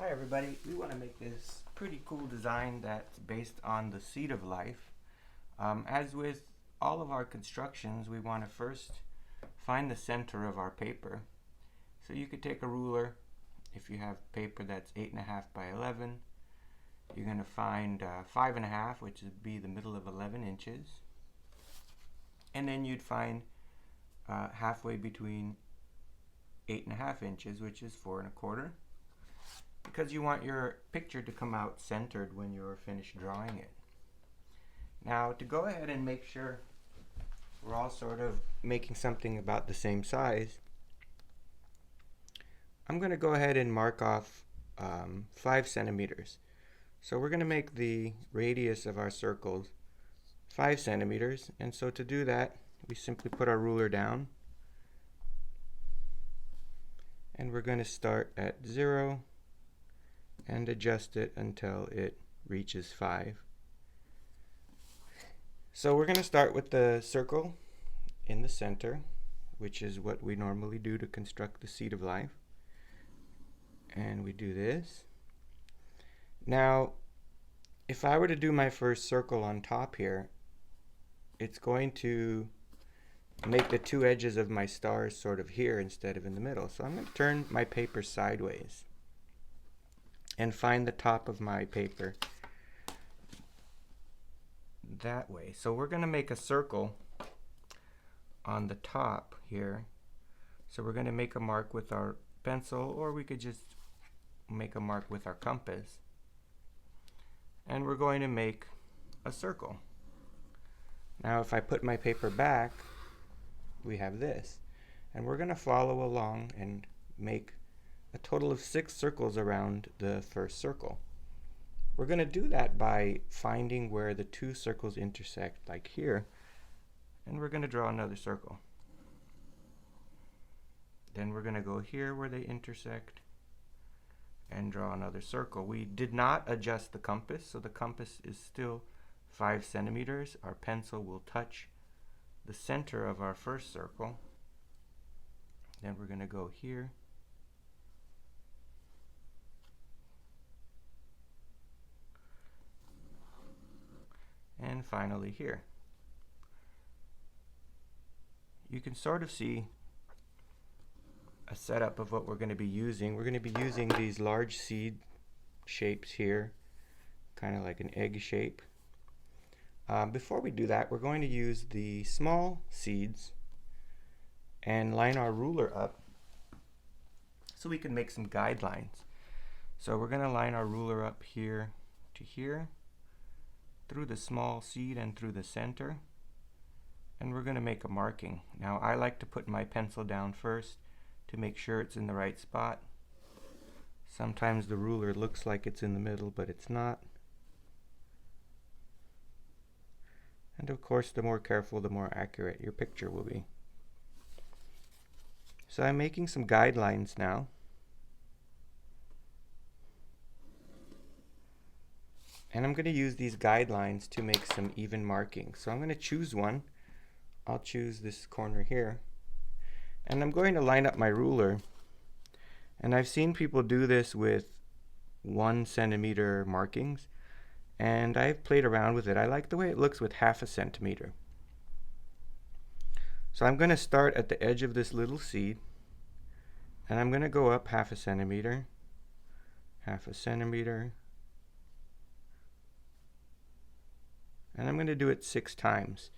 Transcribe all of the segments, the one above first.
Hi everybody, we want to make this pretty cool design that's based on the seed of life. As with all of our constructions, we want to first find the center of our paper. So you could take a ruler. If you have paper that's 8.5 by 11, you're going to find 5.5, which would be the middle of 11 inches. And then you'd find halfway between 8.5 inches, which is 4.25. Because you want your picture to come out centered when you're finished drawing it. Now, to go ahead and make sure we're all sort of making something about the same size, I'm going to go ahead and mark off 5 centimeters. So we're going to make the radius of our circles 5 centimeters, and so to do that, we simply put our ruler down, and we're going to start at 0 and adjust it until it reaches 5. So we're going to start with the circle in the center, which is what we normally do to construct the seed of life. And we do this. Now, if I were to do my first circle on top here, it's going to make the two edges of my stars sort of here instead of in the middle. So I'm going to turn my paper sideways and find the top of my paper that way. So we're going to make a circle on the top here. So we're going to make a mark with our pencil, or we could just make a mark with our compass. And we're going to make a circle. Now if I put my paper back, we have this. And we're going to follow along and make a total of 6 circles around the first circle. We're going to do that by finding where the 2 circles intersect, like here, and we're going to draw another circle. Then we're going to go here where they intersect and draw another circle. We did not adjust the compass, so the compass is still 5 centimeters. Our pencil will touch the center of our first circle. Then we're going to go here. And finally here. You can sort of see a setup of what we're going to be using. We're going to be using these large seed shapes here, kind of like an egg shape. Before we do that, we're going to use the small seeds and line our ruler up so we can make some guidelines. So we're going to line our ruler up here to here, through the small seed and through the center, and we're going to make a marking. Now I like to put my pencil down first to make sure it's in the right spot. Sometimes the ruler looks like it's in the middle, but it's not. And of course, the more careful, the more accurate your picture will be. So I'm making some guidelines now. And I'm going to use these guidelines to make some even markings. So I'm going to choose one. I'll choose this corner here. And I'm going to line up my ruler. And I've seen people do this with 1 centimeter markings. And I've played around with it. I like the way it looks with 0.5 centimeter. So I'm going to start at the edge of this little seed. And I'm going to go up 0.5 centimeter, 0.5 centimeter. And I'm going to do it 6 times.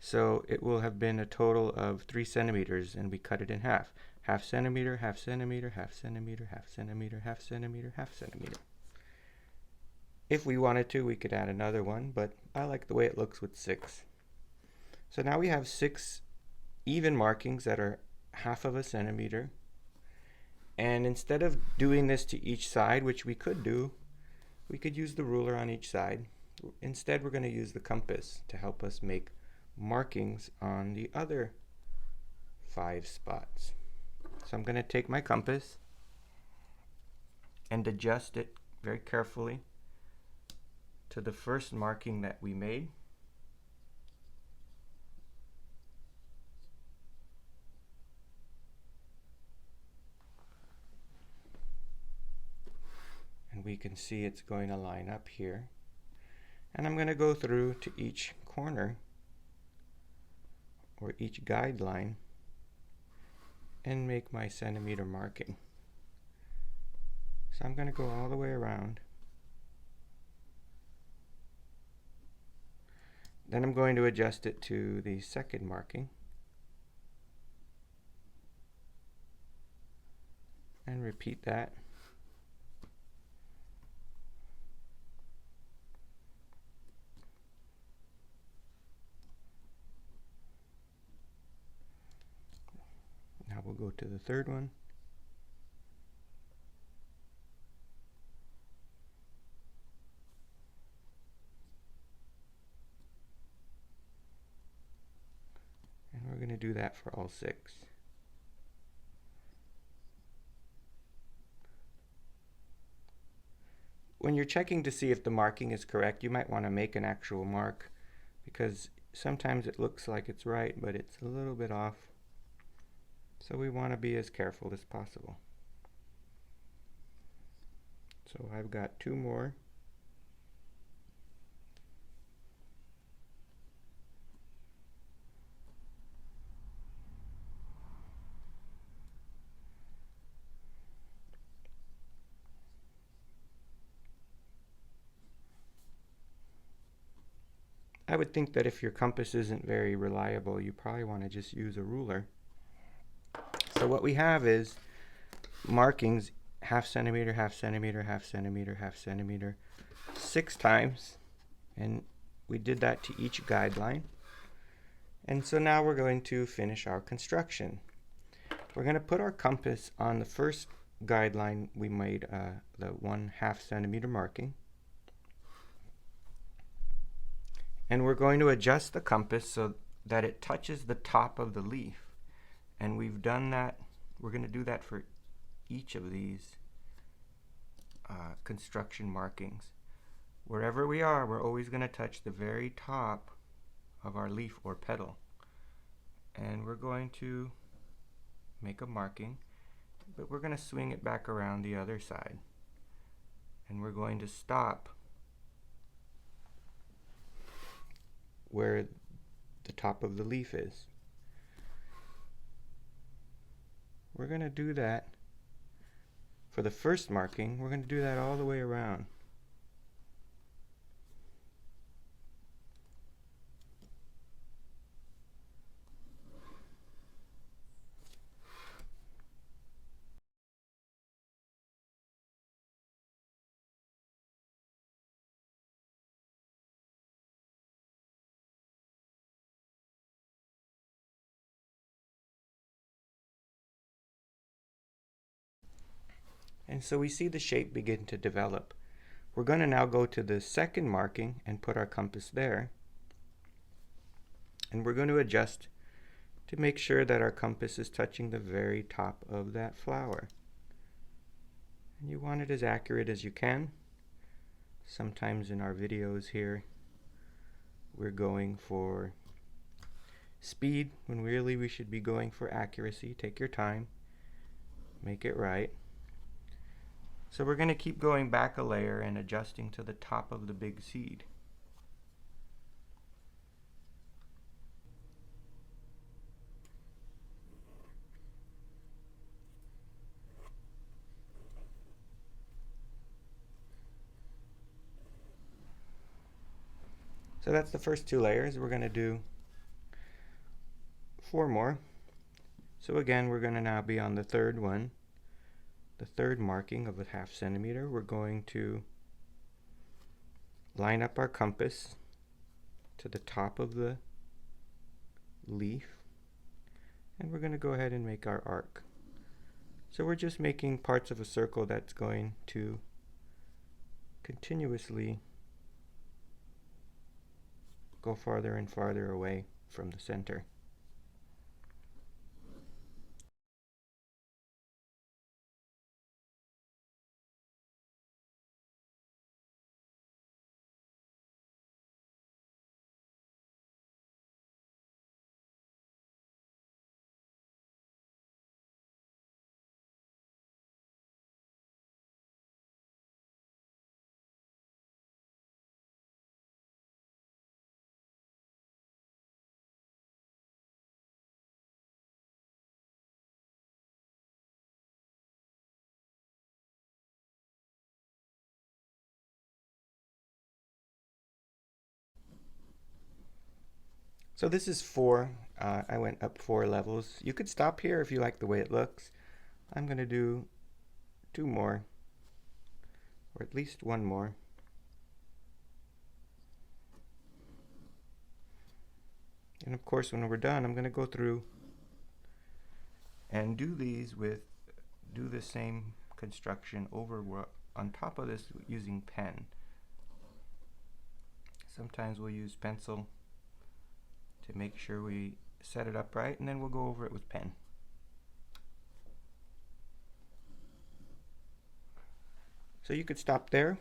So it will have been a total of 3 centimeters, and we cut it in half. 0.5 centimeter, 0.5 centimeter, 0.5 centimeter, 0.5 centimeter, 0.5 centimeter, 0.5 centimeter. If we wanted to, we could add another one, but I like the way it looks with 6. So now we have 6 even markings that are 0.5 centimeter. And instead of doing this to each side, which we could do, we could use the ruler on each side. Instead, we're going to use the compass to help us make markings on the other 5 spots. So I'm going to take my compass and adjust it very carefully to the first marking that we made. we can see it's going to line up here. And I'm going to go through to each corner or each guideline and make my centimeter marking. So I'm going to go all the way around. Then I'm going to adjust it to the second marking and repeat that. Now we'll go to the third one. And we're going to do that for all 6. When you're checking to see if the marking is correct, you might want to make an actual mark, because sometimes it looks like it's right, but it's a little bit off. So we want to be as careful as possible. So I've got 2 more. I would think that if your compass isn't very reliable, you probably want to just use a ruler. So what we have is markings: half centimeter, half centimeter, half centimeter, half centimeter, 6 times. And we did that to each guideline. And so now we're going to finish our construction. We're going to put our compass on the first guideline. We made the 1/2 centimeter marking. And we're going to adjust the compass so that it touches the top of the leaf. And we've done that. We're going to do that for each of these construction markings. Wherever we are, we're always going to touch the very top of our leaf or petal. And we're going to make a marking, but we're going to swing it back around the other side. And we're going to stop where the top of the leaf is. We're going to do that for the first marking. We're going to do that all the way around. And so we see the shape begin to develop. We're going to now go to the second marking and put our compass there. And we're going to adjust to make sure that our compass is touching the very top of that flower. And you want it as accurate as you can. Sometimes in our videos here, we're going for speed when really we should be going for accuracy. Take your time, make it right. So we're going to keep going back a layer and adjusting to the top of the big seed. So that's the first 2 layers. We're going to do 4 more. So again, we're going to now be on the third one. The third marking of a 1/2 centimeter. We're going to line up our compass to the top of the leaf, and we're going to go ahead and make our arc. So we're just making parts of a circle that's going to continuously go farther and farther away from the center. So this is 4. I went up 4 levels. You could stop here if you like the way it looks. I'm going to do 2 more, or at least 1 more. And of course, when we're done, I'm going to go through and do the same construction over on top of this using pen. Sometimes we'll use pencil to make sure we set it up right, and then we'll go over it with pen. So you could stop there.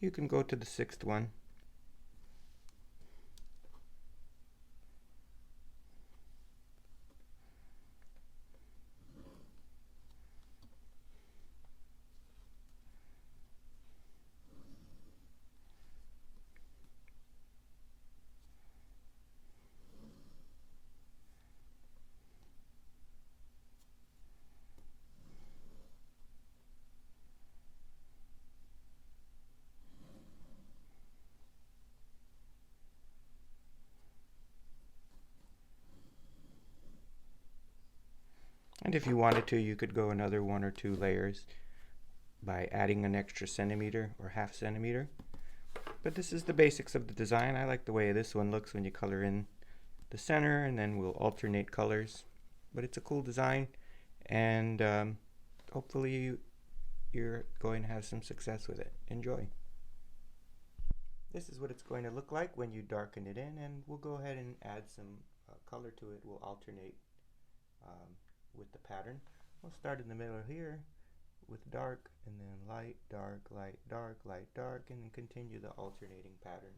You can go to the 6th one. And if you wanted to, you could go another 1 or 2 layers by adding an extra centimeter or ½ centimeter. But this is the basics of the design. I like the way this one looks when you color in the center, and then we'll alternate colors. But it's a cool design, and hopefully you're going to have some success with it. Enjoy. This is what it's going to look like when you darken it in, and we'll go ahead and add some color to it. We'll alternate with the pattern. We'll start in the middle here with dark, and then light, dark, light, dark, light, dark, and then continue the alternating pattern.